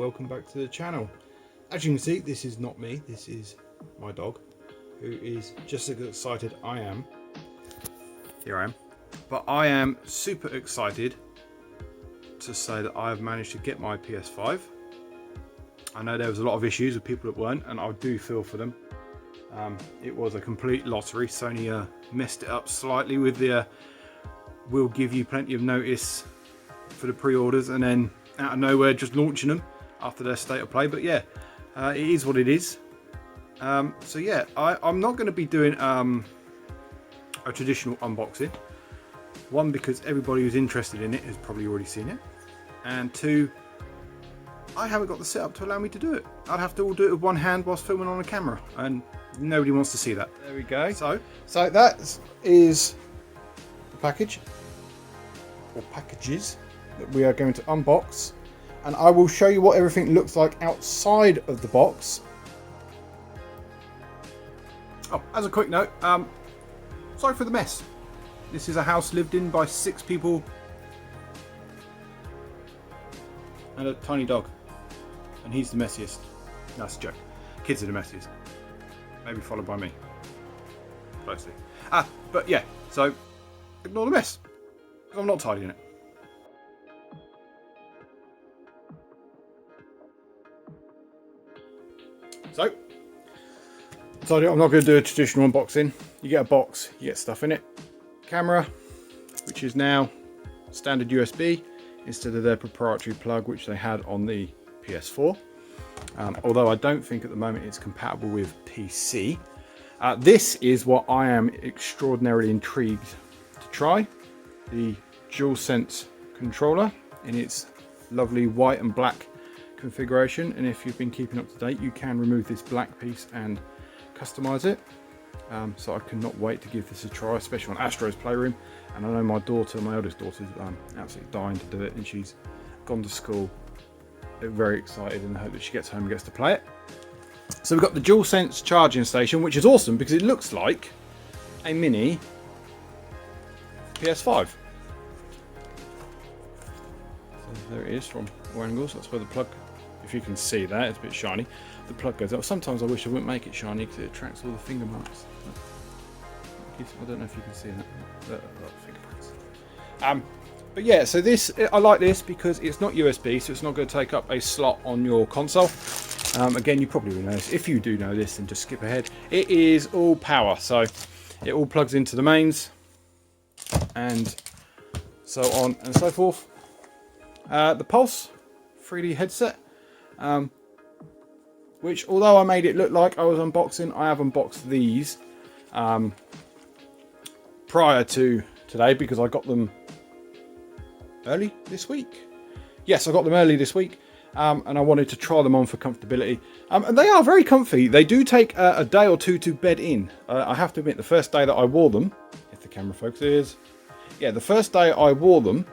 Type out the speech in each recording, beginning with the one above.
welcome back to the channel. As you can see, this is not me, this is my dog, who is just as excited I am. Here I am. But I am super excited to say that I have managed to get my PS5. I know there was a lot of issues with people that weren't, and I do feel for them. It was a complete lottery. Sony messed it up slightly with the we'll give you plenty of notice for the pre-orders, and then out of nowhere just launching them after their state of play. But yeah, it is what it is. So yeah, I'm not going to be doing a traditional unboxing. One, because everybody who's interested in it has probably already seen it, and two, I haven't got the setup to allow me to do it. I'd have to all do it with one hand whilst filming on a camera, and nobody wants to see that. There we go. So that is the package, or packages, that we are going to unbox, and I will show you what everything looks like outside of the box. Oh, as a quick note, sorry for the mess. This is a house lived in by 6 people and a tiny dog, and he's the messiest. No, that's a joke. Kids are the messiest, maybe followed by me closely. But yeah, so ignore the mess because I'm not tidying it. So I'm not going to do a traditional unboxing. You get a box, you get stuff in it. Camera, which is now standard USB instead of their proprietary plug which they had on the PS4. Although I don't think at the moment it's compatible with PC. This is what I am extraordinarily intrigued to try. The DualSense controller in its lovely white and black configuration, and if you've been keeping up to date, you can remove this black piece and customize it. So I cannot wait to give this a try, especially on Astro's Playroom. And I know my daughter, my eldest daughter, is absolutely dying to do it, and she's gone to school very excited in the hope that she gets home and gets to play it. So we've got the DualSense charging station, which is awesome because it looks like a mini PS5. So there it is from all angles. That's where the plug, if you can see that, it's a bit shiny. The plug goes up. Sometimes I wish I wouldn't make it shiny because it attracts all the finger marks. I don't know if you can see that. Fingerprints. But yeah, so this, I like this because it's not USB, so it's not going to take up a slot on your console. Again, you probably will know this. If you do know this, then just skip ahead. It is all power, so it all plugs into the mains and so on and so forth. The Pulse 3D headset, which, although I made it look like I was unboxing, I have unboxed these prior to today because I got them early this week. Yes, I got them early this week, and I wanted to try them on for comfortability. And they are very comfy. They do take a day or two to bed in. I have to admit, the first day that I wore them, if the camera focuses, yeah, the first day I wore them,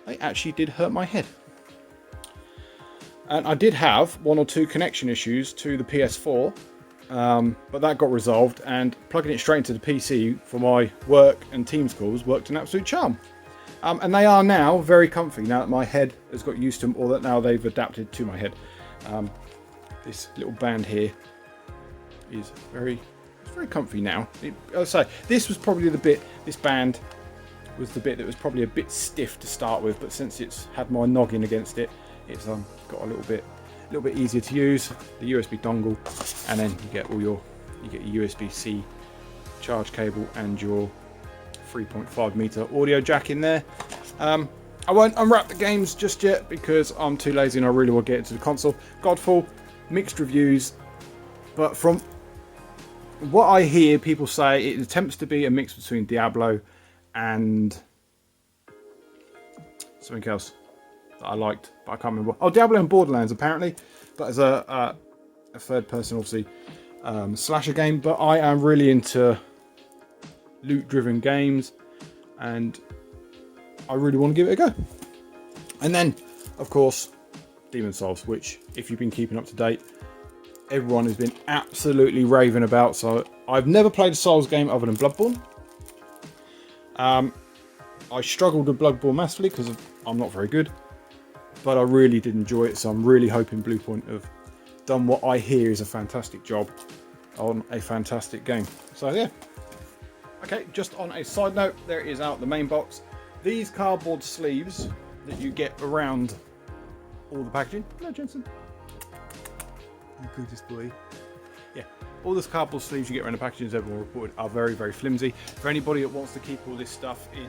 they actually did hurt my head. And I did have 1 or 2 connection issues to the PS4, but that got resolved, and plugging it straight into the PC for my work and Teams calls worked an absolute charm. And they are now very comfy now that my head has got used to them, or that now they've adapted to my head. This little band here is very comfy now. I'll say this was probably the bit. This band was the bit that was probably a bit stiff to start with, but since it's had my noggin against it, it's got a little bit easier to use. The USB dongle, and then you get your USB-C charge cable and your 3.5 meter audio jack in there. I won't unwrap the games just yet because I'm too lazy and I really want to get into the console. Godfall, mixed reviews, but from what I hear, people say it attempts to be a mix between Diablo and something else that I liked, but I can't remember. Oh, Diablo and Borderlands apparently, but as a third person, obviously, slasher game. But I am really into loot driven games, and I really want to give it a go. And then, of course, Demon's Souls, which, if you've been keeping up to date, everyone has been absolutely raving about. So I've never played a Souls game other than Bloodborne. I struggled with Bloodborne massively because I'm not very good. but I really did enjoy it, so I'm really hoping Bluepoint have done what I hear is a fantastic job on a fantastic game. So yeah. Okay, just on a side note, there is out the main box. These cardboard sleeves that you get around all the packaging. Hello, Jensen. You gorgeous boy. Yeah, all those cardboard sleeves you get around the packaging, as everyone reported, are very, very flimsy. For anybody that wants to keep all this stuff in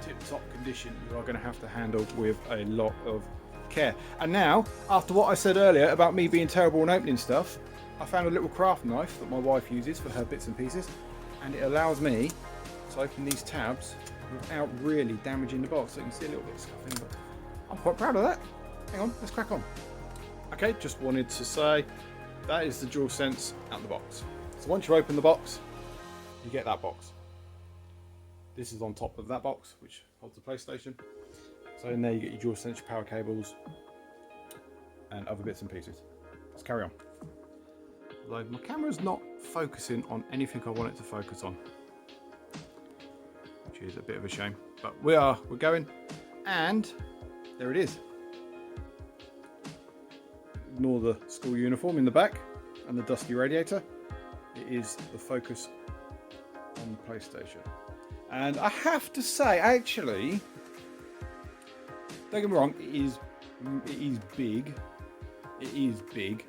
tip-top condition, you are going to have to handle with a lot of care. And now, after what I said earlier about me being terrible on opening stuff, I found a little craft knife that my wife uses for her bits and pieces, and it allows me to open these tabs without really damaging the box. So you can see a little bit of scuffing, but I'm quite proud of that. Hang on, let's crack on. Okay, just wanted to say that is the DualSense out the box. So once you open the box, you get that box. This is on top of that box, which holds the PlayStation. So in there you get your DualSense, your power cables, and other bits and pieces. Let's carry on. Although my camera's not focusing on anything I want it to focus on, which is a bit of a shame. But we're going, and there it is. Ignore the school uniform in the back and the dusty radiator. It is the focus on the PlayStation. And I have to say, actually, don't get me wrong, it is big. It is big.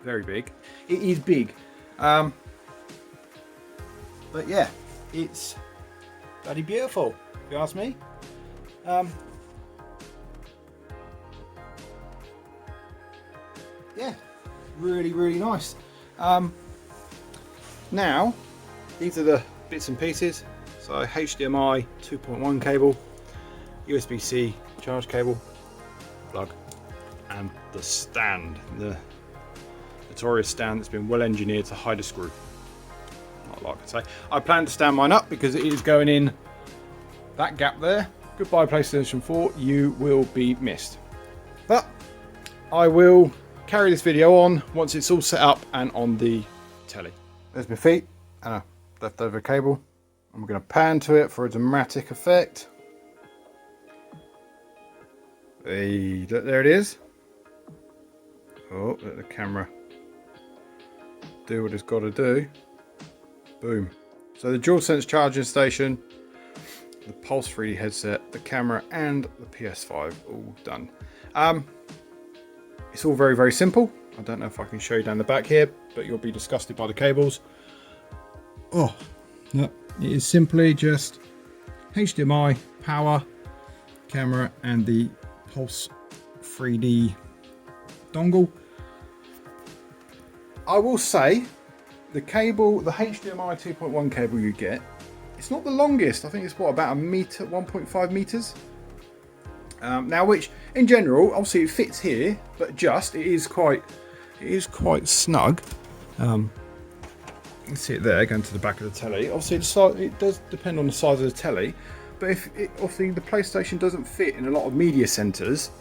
Very big. It is big. But yeah, it's bloody beautiful, if you ask me. Yeah, really, really nice. Now, these are the bits and pieces. So HDMI 2.1 cable, USB-C charge cable, plug, and the stand, the notorious stand that's been well engineered to hide a screw. Not like I say. I plan to stand mine up because it is going in that gap there. Goodbye PlayStation 4, you will be missed. But I will carry this video on once it's all set up and on the telly. There's my feet and a leftover cable. I'm going to pan to it for a dramatic effect. Hey, there it is. Oh, let the camera do what it's got to do. Boom. So the DualSense charging station, the Pulse 3D headset, the camera, and the PS5 all done. It's all very, very simple. I don't know if I can show you down the back here, but you'll be disgusted by the cables. Oh, no, it is simply just HDMI, power, camera, and the Pulse 3D dongle. I will say the cable, the HDMI 2.1 cable you get, it's not the longest. I think it's what, about a meter, 1.5 meters. Now, which in general, obviously it fits here, but it is quite snug. You can see it there going to the back of the telly. Obviously, it does depend on the size of the telly, but obviously the PlayStation doesn't fit in a lot of media centers.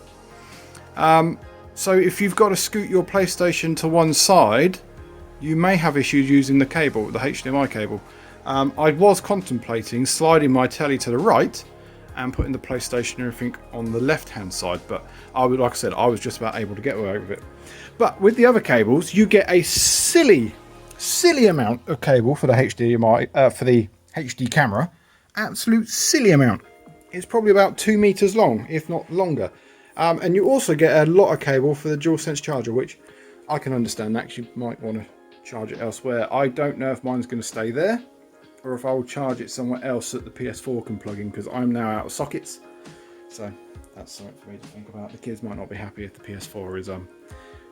So if you've got to scoot your PlayStation to one side, you may have issues using the cable, the HDMI cable. I was contemplating sliding my telly to the right and putting the PlayStation and everything on the left-hand side, but like I said, I was just about able to get away with it. But with the other cables, you get a silly amount of cable for the HDMI, for the HD camera. Absolute silly amount. It's probably about 2 meters long, if not longer. And you also get a lot of cable for the DualSense charger, which I can understand that you might want to charge it elsewhere. I don't know if mine's going to stay there or if I will charge it somewhere else that the PS4 can plug in, because I'm now out of sockets. So that's something for me to think about. The kids might not be happy if the PS4 is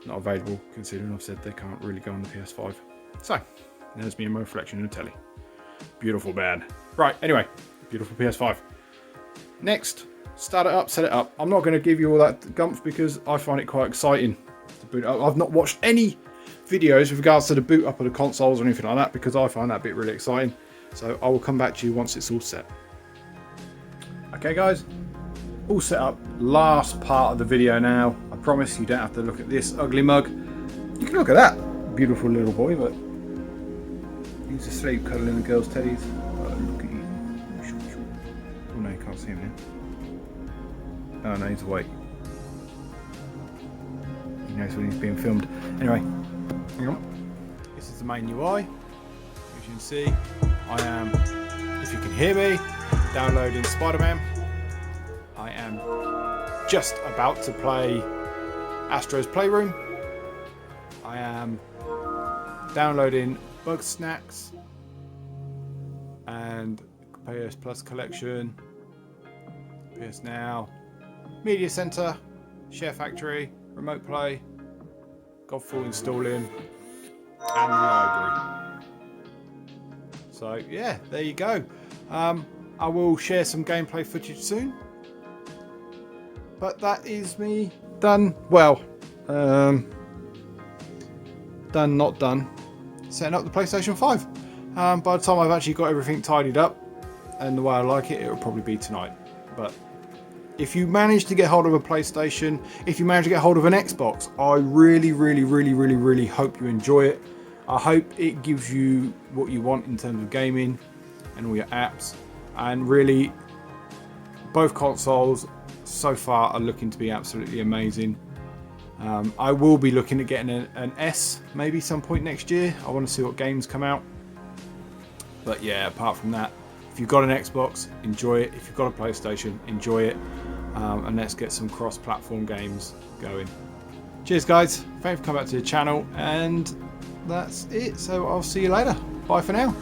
not available, considering I've said they can't really go on the PS5. So there's me and my reflection in the telly. Beautiful man. Right, anyway, beautiful PS5. Next, start it up, set it up. I'm not going to give you all that gumph because I find it quite exciting to boot up. I've not watched any videos with regards to the boot up of the consoles or anything like that because I find that bit really exciting. So I will come back to you once it's all set. Okay guys, all set up. Last part of the video now. I promise you don't have to look at this ugly mug. You can look at that beautiful little boy, but he's asleep cuddling the girls' teddies. Look at you. Oh no, you can't see him Oh no, he's awake. He knows when he's being filmed. Anyway, hang on. This is the main UI. As you can see, I am, if you can hear me, downloading Spider-Man. I am just about to play Astro's Playroom. I am downloading Bug Snacks and PS Plus Collection, PS Now, Media Center, Share Factory, Remote Play, Godfall installing, and the library. So yeah, there you go. I will share some gameplay footage soon. But that is me done. Well, done, not done. Setting up the PlayStation 5. By the time I've actually got everything tidied up and the way I like it, it'll probably be tonight. But if you manage to get hold of a PlayStation, if you manage to get hold of an Xbox, I really hope you enjoy it. I hope it gives you what you want in terms of gaming and all your apps. And really, both consoles so far are looking to be absolutely amazing. I will be looking at getting an S maybe some point next year. I want to see what games come out. But yeah, apart from that, if you've got an Xbox, enjoy it. If you've got a PlayStation, enjoy it. And let's get some cross-platform games going. Cheers guys, thanks for coming back to the channel, and that's it. So I'll see you later. Bye for now.